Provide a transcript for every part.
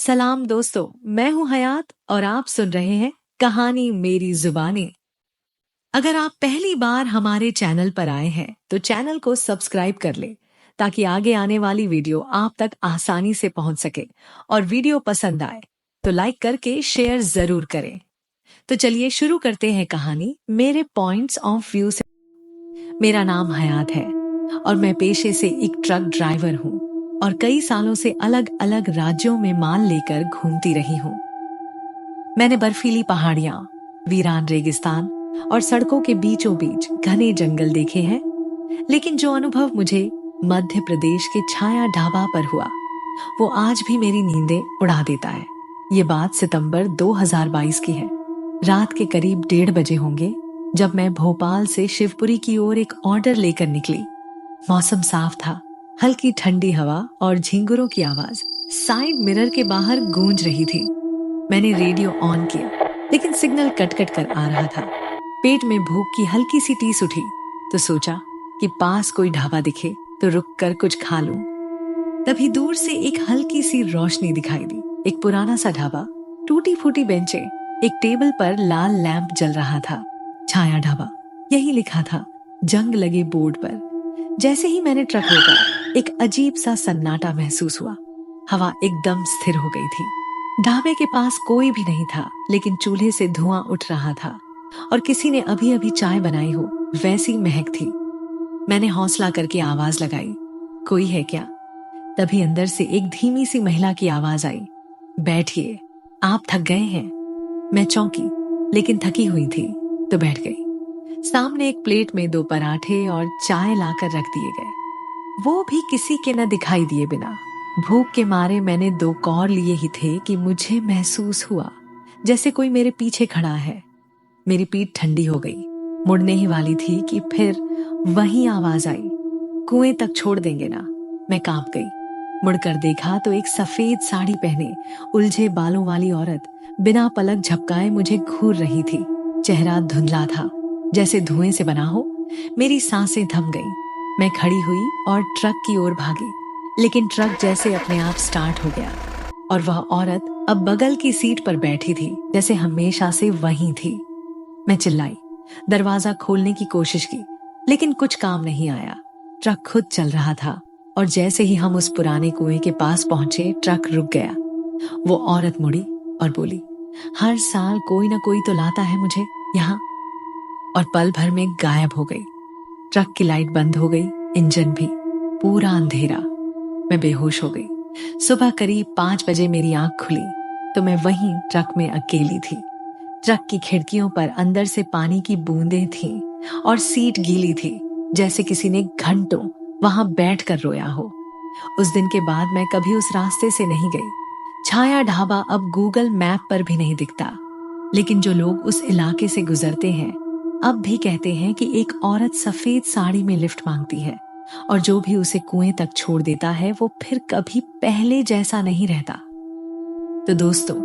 सलाम दोस्तों, मैं हूं हयात और आप सुन रहे हैं कहानी मेरी जुबानी। अगर आप पहली बार हमारे चैनल पर आए हैं तो चैनल को सब्सक्राइब कर ले ताकि आगे आने वाली वीडियो आप तक आसानी से पहुंच सके। और वीडियो पसंद आए तो लाइक करके शेयर जरूर करें। तो चलिए शुरू करते हैं कहानी मेरे पॉइंट्स ऑफ व्यू से। मेरा नाम हयात है और मैं पेशे से एक ट्रक ड्राइवर हूँ और कई सालों से अलग अलग राज्यों में माल लेकर घूमती रही हूँ। मैंने बर्फीली पहाड़ियां, वीरान रेगिस्तान और सड़कों के बीचों बीच घने जंगल देखे हैं, लेकिन जो अनुभव मुझे मध्य प्रदेश के छाया ढाबा पर हुआ वो आज भी मेरी नींदें उड़ा देता है। ये बात सितंबर 2022 की है। रात के करीब 1:30 बजे होंगे जब मैं भोपाल से शिवपुरी की ओर एक ऑर्डर लेकर निकली। मौसम साफ था, हल्की ठंडी हवा और झिंगुरों की आवाज साइड मिरर के बाहर गूंज रही थी। मैंने रेडियो ऑन किया, लेकिन सिग्नल कट कट कर आ रहा था। पेट में भूख की हल्की सी टीस उठी तो सोचा कि पास कोई ढाबा दिखे तो रुक कर कुछ खा लूं। तभी दूर से एक हल्की सी रोशनी दिखाई दी। एक पुराना सा ढाबा, टूटी फूटी बेंचें, एक टेबल पर लाल लैंप जल रहा था। छाया ढाबा, यही लिखा था जंग लगे बोर्ड पर। जैसे ही मैंने ट्रक रोका, एक अजीब सा सन्नाटा महसूस हुआ। हवा एकदम स्थिर हो गई थी। ढाबे के पास कोई भी नहीं था, लेकिन चूल्हे से धुआं उठ रहा था और किसी ने अभी अभी चाय बनाई हो वैसी महक थी। मैंने हौसला करके आवाज लगाई, कोई है क्या? तभी अंदर से एक धीमी सी महिला की आवाज आई, बैठिए, आप थक गए हैं। मैं चौंकी, लेकिन थकी हुई थी तो बैठ गई। सामने एक प्लेट में 2 पराठे और चाय लाकर रख दिए गए, वो भी किसी के न दिखाई दिए बिना। भूख के मारे मैंने 2 कौर लिए ही थे कि मुझे महसूस हुआ जैसे कोई मेरे पीछे खड़ा है। मेरी पीठ ठंडी हो गई। मुड़ने ही वाली थी कि फिर वही आवाज आई, कुएं तक छोड़ देंगे ना। मैं कांप गई। मुड़कर देखा तो एक सफेद साड़ी पहने उलझे बालों वाली औरत बिना पलक झपकाए मुझे घूर रही थी। चेहरा धुंधला था, जैसे धुएं से बना हो। मेरी सांसें थम गईं। मैं खड़ी हुई और ट्रक की ओर भागी, लेकिन ट्रक जैसे अपने आप स्टार्ट हो गया और वह औरत अब बगल की सीट पर बैठी थी, जैसे हमेशा से वहीं थी। मैं चिल्लाई, दरवाजा खोलने की कोशिश की, लेकिन कुछ काम नहीं आया। ट्रक खुद चल रहा था और जैसे ही हम उस पुराने कुएं के पास पहुंचे, ट्रक रुक गया। वो औरत मुड़ी और बोली, हर साल कोई ना कोई तो लाता है मुझे यहाँ। और पल भर में गायब हो गई। ट्रक की लाइट बंद हो गई, इंजन भी, पूरा अंधेरा। मैं बेहोश हो गई। सुबह करीब 5 बजे मेरी आंख खुली तो मैं वहीं ट्रक में अकेली थी। ट्रक की खिड़कियों पर अंदर से पानी की बूंदें थीं और सीट गीली थी, जैसे किसी ने घंटों वहां बैठकर रोया हो। उस दिन के बाद मैं कभी उस रास्ते से नहीं गई। छाया ढाबा अब गूगल मैप पर भी नहीं दिखता, लेकिन जो लोग उस इलाके से गुजरते हैं अब भी कहते हैं कि एक औरत सफेद साड़ी में लिफ्ट मांगती है और जो भी उसे कुएं तक छोड़ देता है वो फिर कभी पहले जैसा नहीं रहता। तो दोस्तों,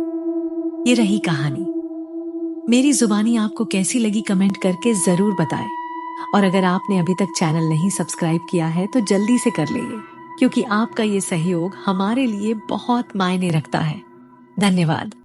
ये रही कहानी मेरी जुबानी। आपको कैसी लगी कमेंट करके जरूर बताएं। और अगर आपने अभी तक चैनल नहीं सब्सक्राइब किया है तो जल्दी से कर लीजिए, क्योंकि आपका ये सहयोग हमारे लिए बहुत मायने रखता है। धन्यवाद।